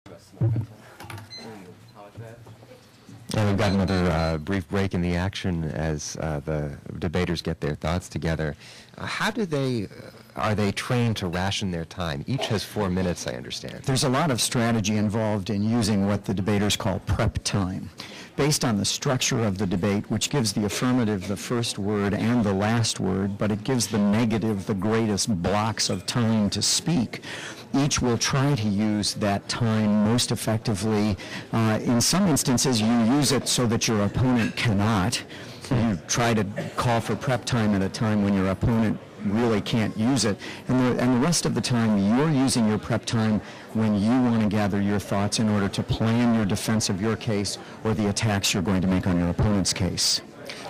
And we've got another brief break in the action as the debaters get their thoughts together. Are they trained to ration their time? Each has 4 minutes, I understand. There's a lot of strategy involved in using what the debaters call prep time. Based on the structure of the debate, which gives the affirmative the first word and the last word, but it gives the negative the greatest blocks of time to speak. Each will try to use that time most effectively. In some instances, you use it so that your opponent cannot. You try to call for prep time at a time when your opponent really can't use it. And the rest of the time, you're using your prep time when you want to gather your thoughts in order to plan your defense of your case or the attacks you're going to make on your opponent's case.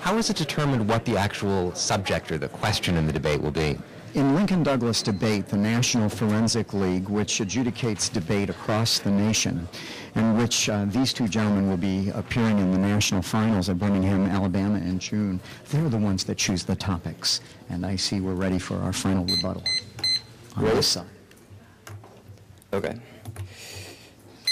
How is it determined what the actual subject or the question in the debate will be? In Lincoln-Douglas debate, the National Forensic League, which adjudicates debate across the nation, and which these two gentlemen will be appearing in the national finals at Birmingham, Alabama in June, they're the ones that choose the topics. And I see we're ready for our final rebuttal on this side. Okay.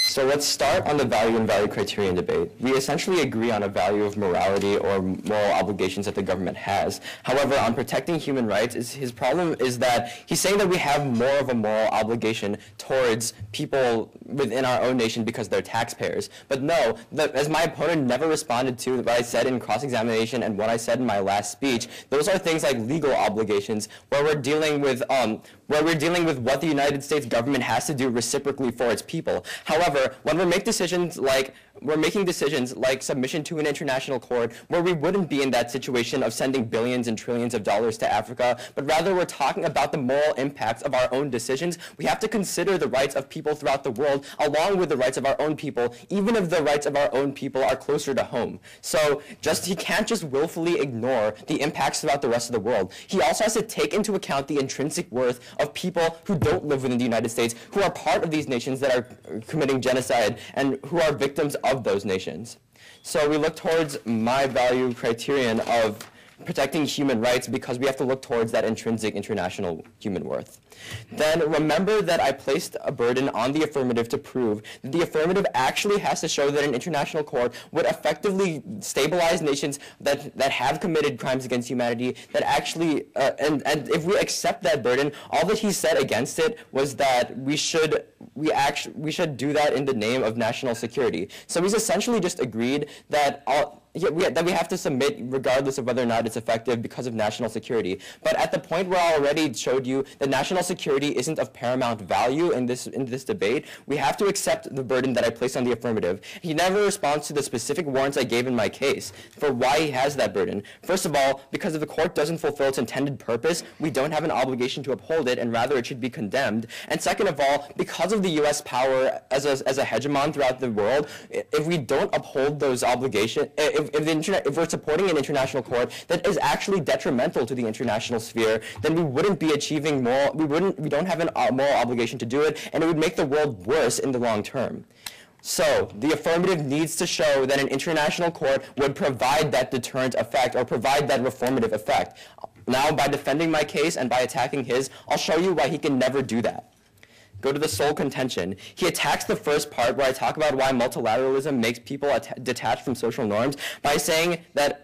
So let's start on the value and value criterion debate. We essentially agree on a value of morality or moral obligations that the government has. However, on protecting human rights, his problem is that he's saying that we have more of a moral obligation towards people within our own nation because they're taxpayers. But no, as my opponent never responded to what I said in cross-examination and what I said in my last speech, those are things like legal obligations where we're dealing with what the United States government has to do reciprocally for its people. However, when we're making decisions like submission to an international court, where we wouldn't be in that situation of sending billions and trillions of dollars to Africa, but rather we're talking about the moral impacts of our own decisions, we have to consider the rights of people throughout the world along with the rights of our own people, even if the rights of our own people are closer to home. So he can't just willfully ignore the impacts throughout the rest of the world. He also has to take into account the intrinsic worth of people who don't live within the United States, who are part of these nations that are committing genocide and who are victims of those nations. So we look towards my value criterion of protecting human rights because we have to look towards that intrinsic international human worth. Then remember that I placed a burden on the affirmative to prove that the affirmative actually has to show that an international court would effectively stabilize nations that have committed crimes against humanity, that actually, and if we accept that burden, all that he said against it was that we should do that in the name of national security. So he's essentially just agreed that that we have to submit regardless of whether or not it's effective because of national security. But at the point where I already showed you that national security isn't of paramount value in this debate, we have to accept the burden that I placed on the affirmative. He never responds to the specific warrants I gave in my case for why he has that burden. First of all, because if the court doesn't fulfill its intended purpose, we don't have an obligation to uphold it, and rather it should be condemned. And second of all, because of the U.S. power as a hegemon throughout the world, if we don't uphold those obligations, if we're supporting an international court that is actually detrimental to the international sphere, then we wouldn't be achieving moral, we don't have a moral obligation to do it, and it would make the world worse in the long term. So the affirmative needs to show that an international court would provide that deterrent effect or provide that reformative effect. Now, by defending my case and by attacking his, I'll show you why he can never do that. Go to the sole contention. He attacks the first part where I talk about why multilateralism makes people detached from social norms by saying that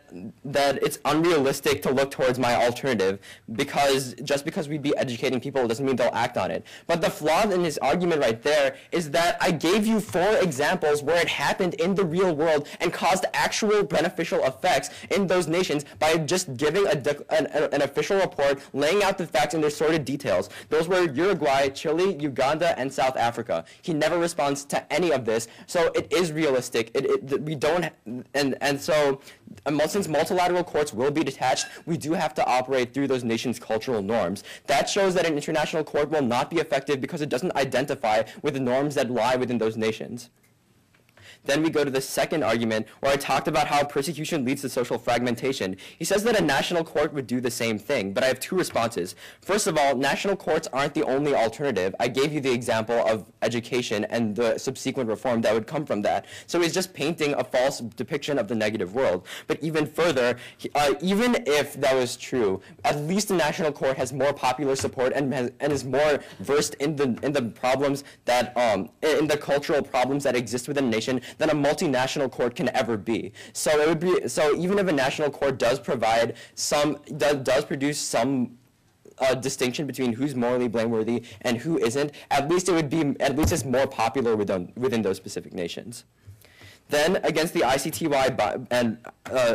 it's unrealistic to look towards my alternative because just because we'd be educating people doesn't mean they'll act on it. But the flaw in his argument right there is that I gave you 4 examples where it happened in the real world and caused actual beneficial effects in those nations by just giving an official report laying out the facts in their sordid details. Those were Uruguay, Chile, Uganda, and South Africa. He never responds to any of this, so it is realistic. We don't, and so since multilateral courts will be detached, we do have to operate through those nations' cultural norms. That shows that an international court will not be effective because it doesn't identify with the norms that lie within those nations. Then we go to the second argument where I talked about how persecution leads to social fragmentation. He says that a national court would do the same thing, but I have two responses. First of all, national courts aren't the only alternative. I gave you the example of education and the subsequent reform that would come from that. So he's just painting a false depiction of the negative world. But even further, even if that was true, at least the national court has more popular support and is more versed in the problems that in the cultural problems that exist within a nation than a multinational court can ever be. So even if a national court does provide does produce some distinction between who's morally blameworthy and who isn't, at least it's more popular within those specific nations. Then, against the ICTY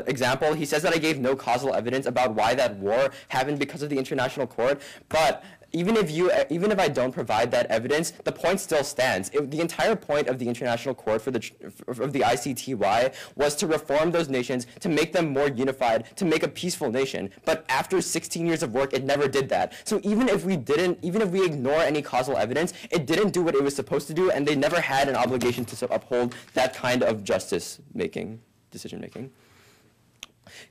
example, he says that I gave no causal evidence about why that war happened because of the international court. But even if I don't provide that evidence, the point still stands. The entire point of the international court of the ICTY was to reform those nations, to make them more unified, to make a peaceful nation. But after 16 years of work, it never did that. So even if we ignore any causal evidence, it didn't do what it was supposed to do, and they never had an obligation to uphold that kind of decision making.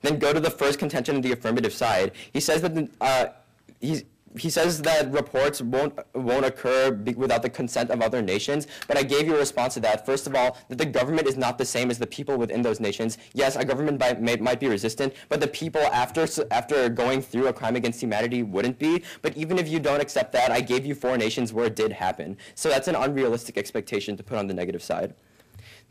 Then go to the first contention on the affirmative side. He says that he says that reports won't occur without the consent of other nations, but I gave you a response to that. First of all, that the government is not the same as the people within those nations. Yes, a government might be resistant, but the people after going through a crime against humanity wouldn't be. But even if you don't accept that, I gave you 4 nations where it did happen. So that's an unrealistic expectation to put on the negative side.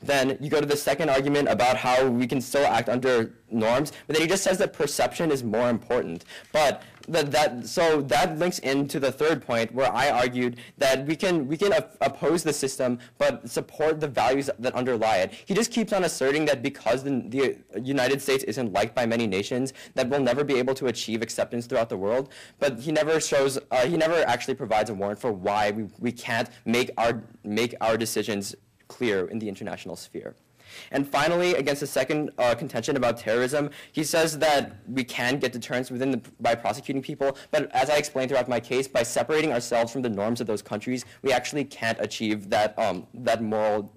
Then you go to the second argument about how we can still act under norms, but then he just says that perception is more important. But that links into the third point where I argued that we can oppose the system but support the values that underlie it. He just keeps on asserting that because the United States isn't liked by many nations, that we'll never be able to achieve acceptance throughout the world. But he never actually provides a warrant for why we can't make our decisions clear in the international sphere. And finally, against the second contention about terrorism, he says that we can get deterrence by prosecuting people, but as I explained throughout my case, by separating ourselves from the norms of those countries, we actually can't achieve that moral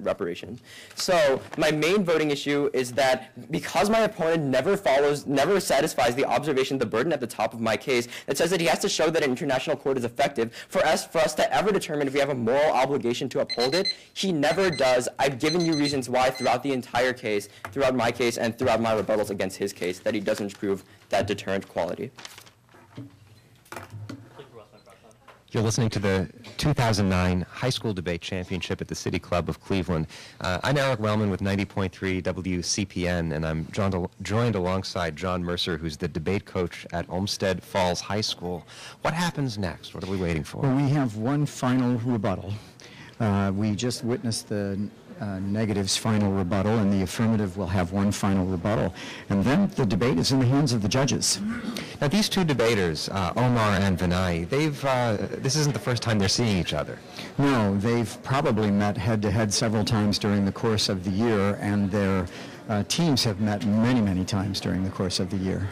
reparation. So my main voting issue is that because my opponent never satisfies the observation, the burden at the top of my case, that says that he has to show that an international court is effective, for us to ever determine if we have a moral obligation to uphold it, he never does. I've given you reasons why throughout the entire case, throughout my case, and throughout my rebuttals against his case, that he doesn't prove that deterrent quality. You're listening to the 2009 High School Debate Championship at the City Club of Cleveland. I'm Eric Wellman with 90.3 WCPN, and I'm joined alongside John Mercer, who's the debate coach at Olmsted Falls High School. What happens next? What are we waiting for? Well, we have one final rebuttal. We just witnessed the negative's final rebuttal, and the affirmative will have one final rebuttal. And then the debate is in the hands of the judges. Now, these two debaters, Omar and Vinay, this isn't the first time they're seeing each other. No, they've probably met head-to-head several times during the course of the year, and their teams have met many, many times during the course of the year.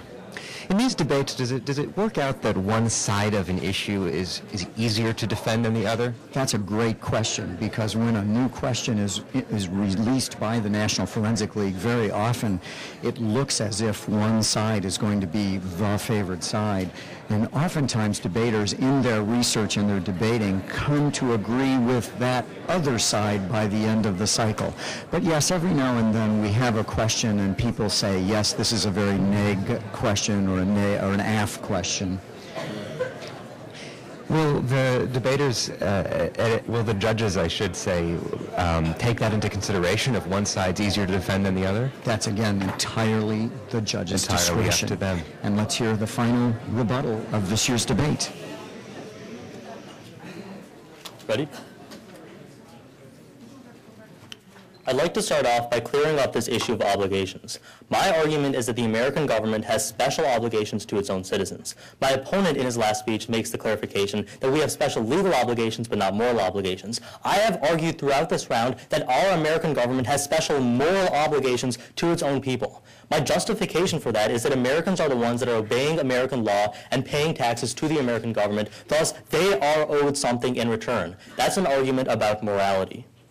In these debates, does it work out that one side of an issue is easier to defend than the other? That's a great question, because when a new question is released by the National Forensic League, very often it looks as if one side is going to be the favored side. And oftentimes debaters in their research and their debating come to agree with that other side by the end of the cycle. But yes, every now and then we have a question and people say, yes, this is a very neg question or an AF question. Will the debaters, will the judges, I should say, take that into consideration if one side's easier to defend than the other? That's, again, entirely the judge's discretion. Up to them. And let's hear the final rebuttal of this year's debate. Ready? I'd like to start off by clearing up this issue of obligations. My argument is that the American government has special obligations to its own citizens. My opponent in his last speech makes the clarification that we have special legal obligations but not moral obligations. I have argued throughout this round that our American government has special moral obligations to its own people. My justification for that is that Americans are the ones that are obeying American law and paying taxes to the American government, thus they are owed something in return. That's an argument about morality.